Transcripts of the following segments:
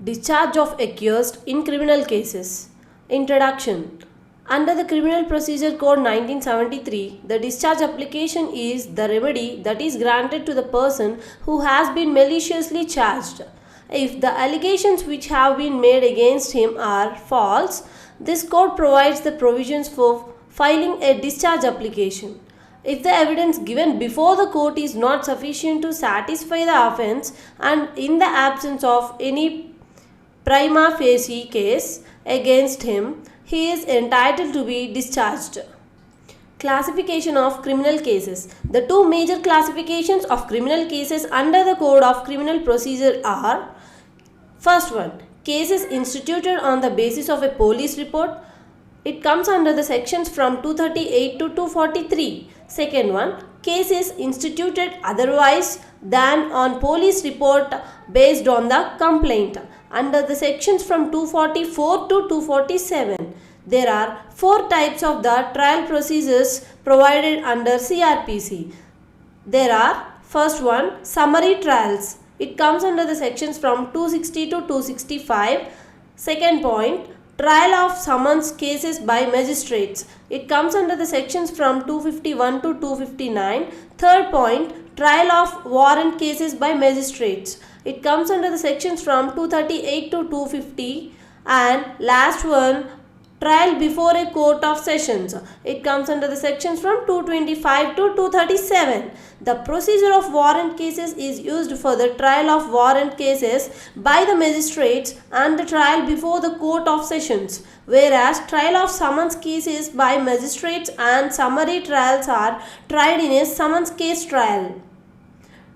Discharge of accused in criminal cases. Introduction. Under the Criminal Procedure Code 1973, the discharge application is the remedy that is granted to the person who has been maliciously charged. If the allegations which have been made against him are false, this code provides the provisions for filing a discharge application. If the evidence given before the court is not sufficient to satisfy the offence, and in the absence of any prima facie case against him, he is entitled to be discharged. Classification of criminal cases. The two major classifications of criminal cases under the Code of Criminal Procedure are: first one, cases instituted on the basis of a police report. It comes under the sections from 238 to 243. Second one, cases instituted otherwise than on police report based on the complaint, under the sections from 244 to 247. There are four types of the trial procedures provided under CRPC. There are, first one, summary trials. It comes under the sections from 260 to 265. Second point, trial of summons cases by magistrates. It comes under the sections from 251 to 259. Third point, trial of warrant cases by magistrates. It comes under the sections from 238 to 250. And last one, trial before a court of sessions. It comes under the sections from 225 to 237. The procedure of warrant cases is used for the trial of warrant cases by the magistrates and the trial before the court of sessions, whereas trial of summons cases by magistrates and summary trials are tried in a summons case trial.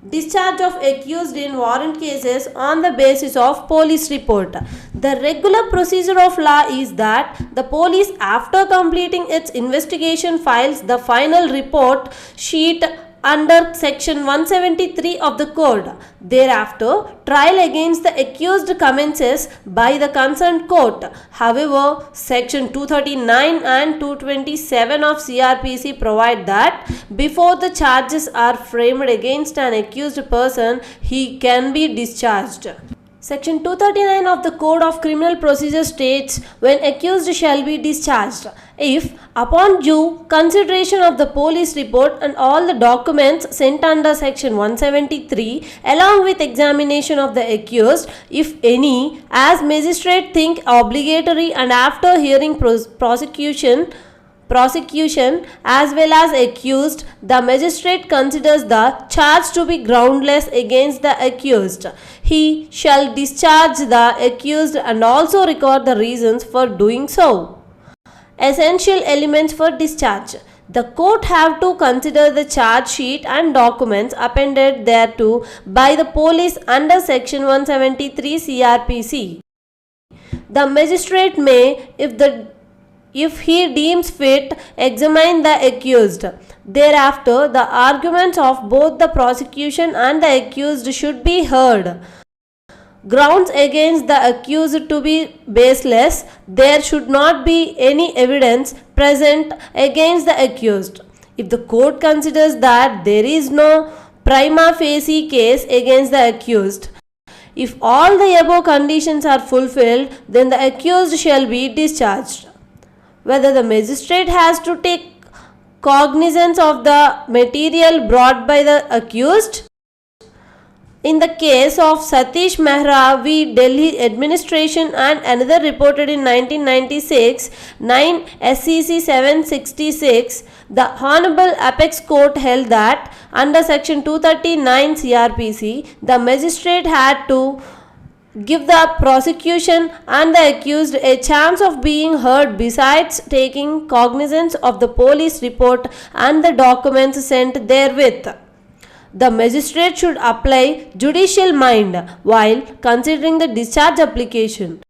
Discharge of accused in warrant cases on the basis of police report. The regular procedure of law is that the police, after completing its investigation, files the final report sheet under section 173 of the code. Thereafter, trial against the accused commences by the concerned court. However, section 239 and 227 of CRPC provide that before the charges are framed against an accused person, he can be discharged. Section 239 of the Code of Criminal Procedure states when accused shall be discharged if, upon due consideration of the police report and all the documents sent under section 173, along with examination of the accused, if any, as magistrate think obligatory, and after hearing prosecution as well as accused, the magistrate considers the charge to be groundless against the accused, he shall discharge the accused and also record the reasons for doing so. Essential elements for discharge. The court have to consider the charge sheet and documents appended thereto by the police under section 173 CRPC. The magistrate may, if he deems fit, examine the accused. Thereafter, the arguments of both the prosecution and the accused should be heard. Grounds against the accused to be baseless. There should not be any evidence present against the accused. If the court considers that there is no prima facie case against the accused, if all the above conditions are fulfilled, then the accused shall be discharged. Whether the magistrate has to take cognizance of the material brought by the accused. In the case of Satish Mehra v. Delhi Administration and another reported in 1996, 9 SCC 766, the Honorable Apex Court held that under section 239 CRPC, the magistrate had to give the prosecution and the accused a chance of being heard besides taking cognizance of the police report and the documents sent therewith. The magistrate should apply judicial mind while considering the discharge application.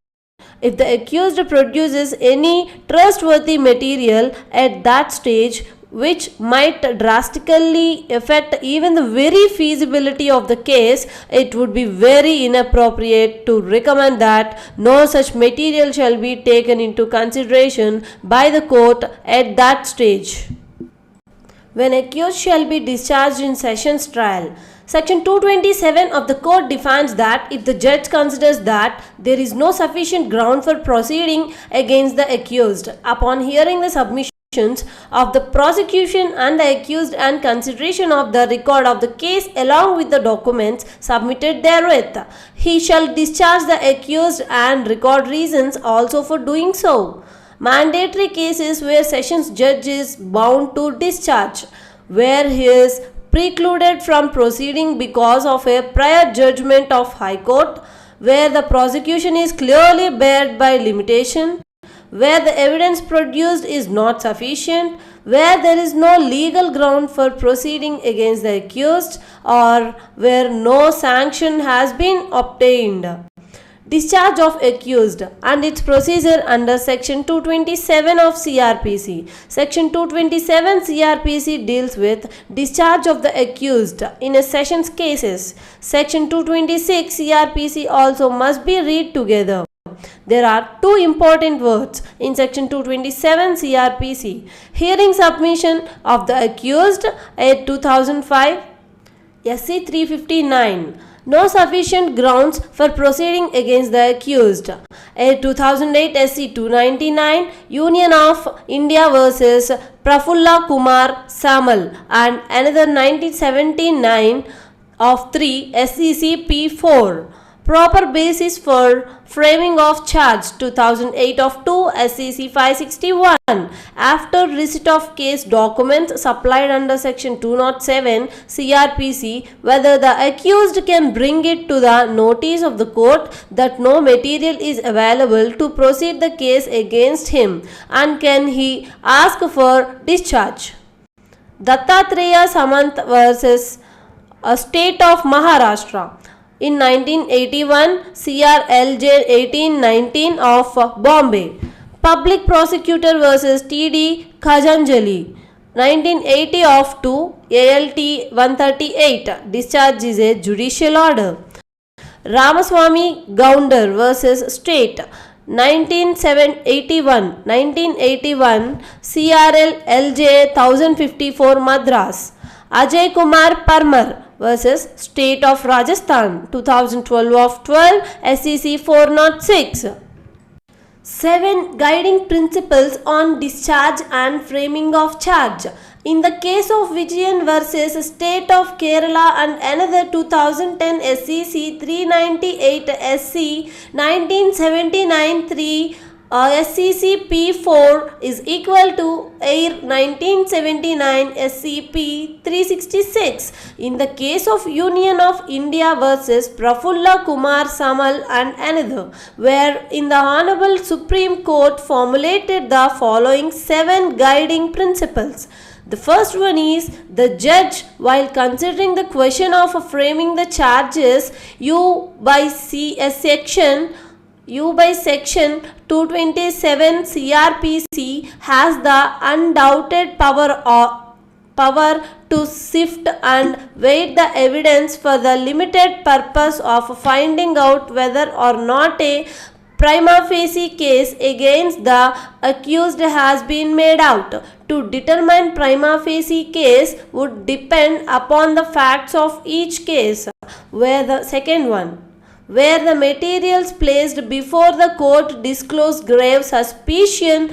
If the accused produces any trustworthy material at that stage which might drastically affect even the very feasibility of the case, it would be very inappropriate to recommend that no such material shall be taken into consideration by the court at that stage. When accused shall be discharged in sessions trial. Section 227 of the Code defines that if the judge considers that there is no sufficient ground for proceeding against the accused upon hearing the submissions of the prosecution and the accused and consideration of the record of the case along with the documents submitted therewith, he shall discharge the accused and record reasons also for doing so. Mandatory cases where sessions judge is bound to discharge, where he is precluded from proceeding because of a prior judgment of High Court, where the prosecution is clearly barred by limitation, where the evidence produced is not sufficient, where there is no legal ground for proceeding against the accused, or where no sanction has been obtained. Discharge of accused and its procedure under Section 227 of CRPC. Section 227 CRPC deals with discharge of the accused in a sessions cases. Section 226 CRPC also must be read together. There are two important words in Section 227 CRPC. Hearing submission of the accused at 2005 SC 359. No sufficient grounds for proceeding against the accused. A 2008 SC 299 Union of India versus Prafulla Kumar Samal and another 1979 of 3 SEC P4. Proper basis for framing of charge 2008 of 2 SEC 561. After receipt of case documents supplied under Section 207 CRPC, whether the accused can bring it to the notice of the court that no material is available to proceed the case against him, and can he ask for discharge. Dattatreya Samant versus a State of Maharashtra. In 1981, CRLJ 1819 of Bombay. Public Prosecutor versus TD Khajanjali. 1980 of 2 ALT 138. Discharge is a judicial order. Ramaswamy Gounder versus State. 1981 CRL LJ 1054 Madras. Ajay Kumar Parmar versus State of Rajasthan 2012 of 12 SEC 406. 7 Guiding Principles on Discharge and Framing of Charge. In the case of Vijayan versus State of Kerala and another 2010 SEC 398 SC 1979 3 SCC P4 is equal to AIR 1979 SCP 366. In the case of Union of India versus Prafulla Kumar Samal and another, where in the Honorable Supreme Court formulated the following 7 guiding principles. The first one is, the judge, while considering the question of framing the charges, U by Section 227 CRPC has the undoubted power to sift and weigh the evidence for the limited purpose of finding out whether or not a prima facie case against the accused has been made out. To determine prima facie case would depend upon the facts of each case. Where the second one, where the materials placed before the court disclose grave suspicion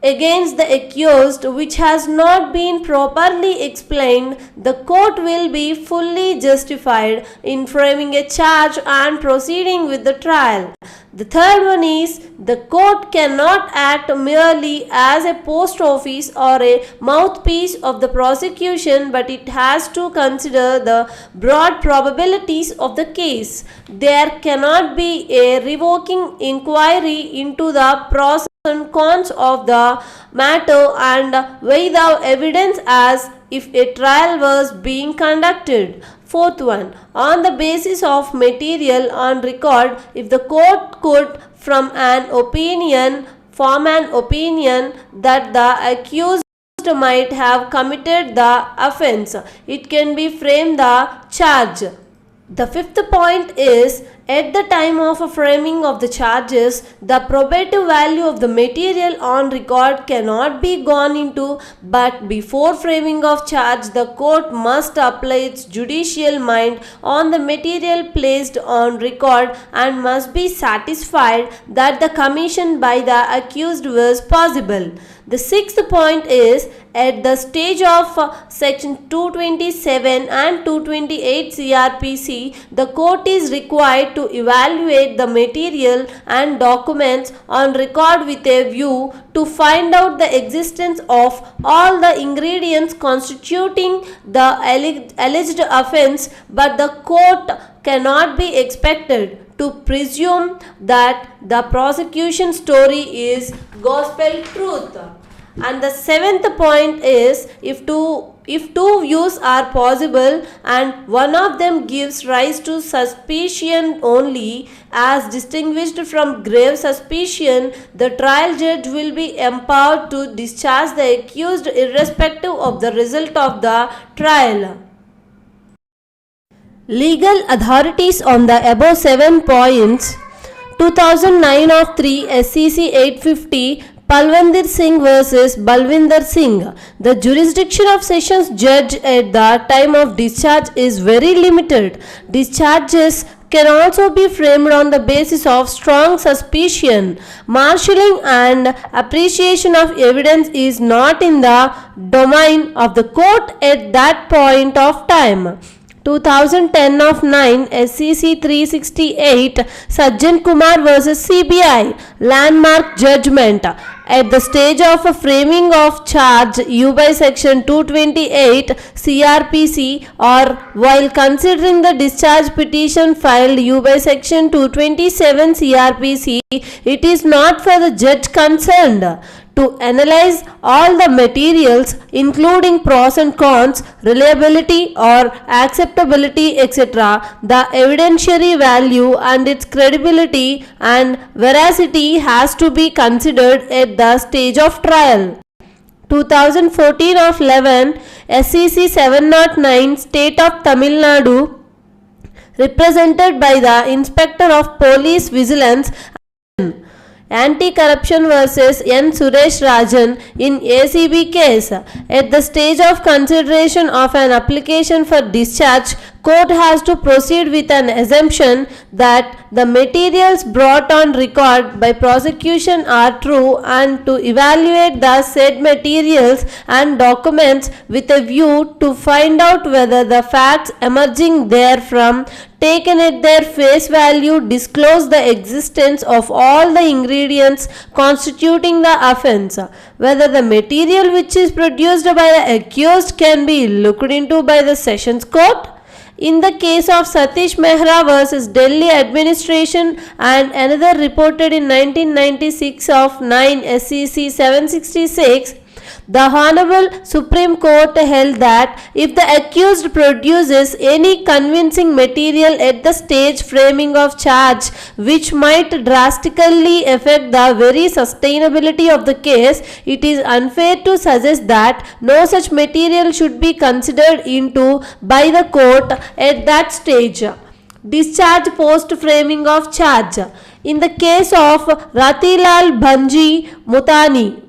against the accused which has not been properly explained, the court will be fully justified in framing a charge and proceeding with the trial. The third one is, the court cannot act merely as a post office or a mouthpiece of the prosecution, but it has to consider the broad probabilities of the case. There cannot be a revoking inquiry into the pros and cons of the matter and weigh the evidence as if a trial was being conducted. Fourth one, on the basis of material on record, if the court could form an opinion that the accused might have committed the offence, it can be framed the charge. The fifth point is, At the time of a framing of the charges, the probative value of the material on record cannot be gone into, but before framing of charge, the court must apply its judicial mind on the material placed on record and must be satisfied that the commission by the accused was possible. The sixth point is, at the stage of section 227 and 228 CRPC, the court is required to evaluate the material and documents on record with a view to find out the existence of all the ingredients constituting the alleged offense, but the court cannot be expected to presume that the prosecution story is gospel truth. And the seventh point is, if two views are possible and one of them gives rise to suspicion only as distinguished from grave suspicion, the trial judge will be empowered to discharge the accused irrespective of the result of the trial. Legal authorities on the above 7 points. 2009 of 3 SCC 850 Palwandir Singh versus Balwinder Singh. The jurisdiction of sessions judge at the time of discharge is very limited. Discharges can also be framed on the basis of strong suspicion. Marshalling and appreciation of evidence is not in the domain of the court at that point of time. 2010 of 9 SCC 368 Sajjan Kumar vs CBI landmark judgment. At the stage of a framing of charge U by section 228 CRPC or while considering the discharge petition filed U by section 227 CRPC, it is not for the judge concerned to analyze all the materials including pros and cons, reliability or acceptability etc., the evidentiary value and its credibility and veracity has to be considered at the stage of trial. 2014 of 11 SCC 709 State of Tamil Nadu represented by the Inspector of Police Vigilance Anti-Corruption vs. N. Suresh Rajan in ACB case. At the stage of consideration of an application for discharge, court has to proceed with an assumption that the materials brought on record by prosecution are true and to evaluate the said materials and documents with a view to find out whether the facts emerging therefrom taken at their face value disclose the existence of all the ingredients constituting the offense, whether the material which is produced by the accused can be looked into by the sessions court. In the case of Satish Mehra vs. Delhi Administration and another reported in 1996 of 9 SCC 766, the Honorable Supreme Court held that if the accused produces any convincing material at the stage framing of charge which might drastically affect the very sustainability of the case, it is unfair to suggest that no such material should be considered into by the court at that stage. Discharge post framing of charge. In the case of Ratilal Bhanji Mutani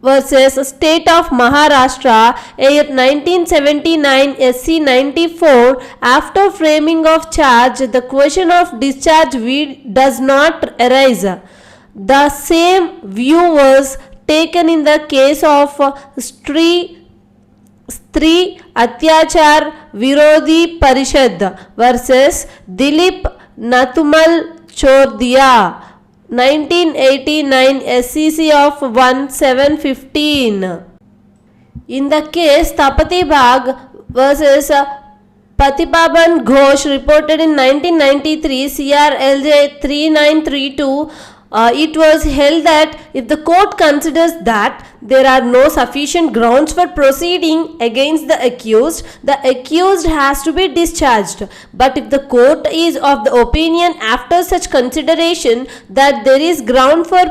versus State of Maharashtra, year 1979 SC 94, after framing of charge, the question of discharge does not arise. The same view was taken in the case of Stree Atyachar Virodhi Parishad versus Dilip Nathumal Chordia, 1989 SCC of 1715. In the case Tapati Bagh vs. Patipaban Ghosh reported in 1993 CRLJ 3932, it was held that if the court considers that there are no sufficient grounds for proceeding against the accused has to be discharged. But if the court is of the opinion after such consideration that there is ground for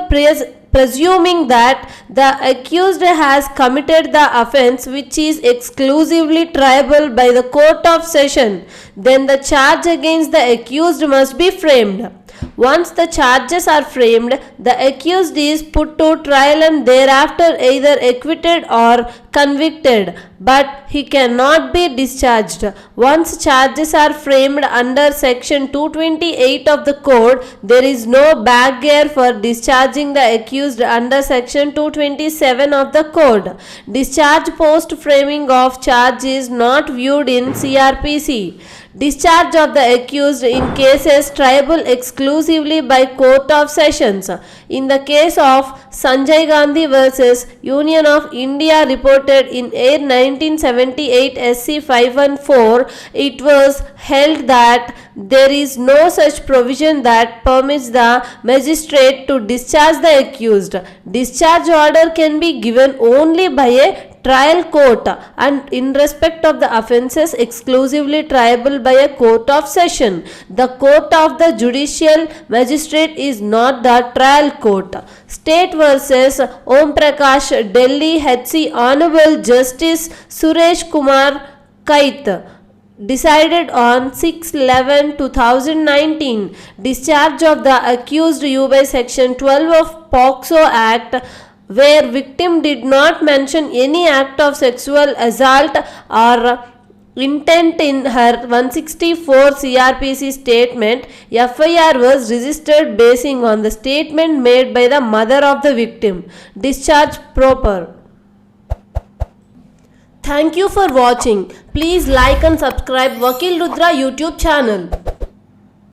presuming that the accused has committed the offence which is exclusively triable by the Court of Session, then the charge against the accused must be framed. Once the charges are framed, the accused is put to trial and thereafter either acquitted or convicted, but he cannot be discharged. Once charges are framed under section 228 of the code, there is no barrier for discharging the accused under section 227 of the code. Discharge post framing of charge is not viewed in CRPC. Discharge of the accused in cases triable exclusively by Court of Sessions. In the case of Sanjay Gandhi versus Union of India reported in Air 1978 SC 514, it was held that there is no such provision that permits the magistrate to discharge the accused. Discharge order can be given only by a trial court and in respect of the offences exclusively triable by a court of session. The court of the judicial magistrate is not the trial court. State versus Om Prakash, Delhi HC, Honorable Justice Suresh Kumar Kait decided on 6/11/2019. Discharge of the accused U by section 12 of POCSO Act, where victim did not mention any act of sexual assault or intent in her 164 CRPC statement. FIR was registered basing on the statement made by the mother of the victim. Discharge proper. Thank you for watching. Please like and subscribe Vakeel Rudra YouTube channel.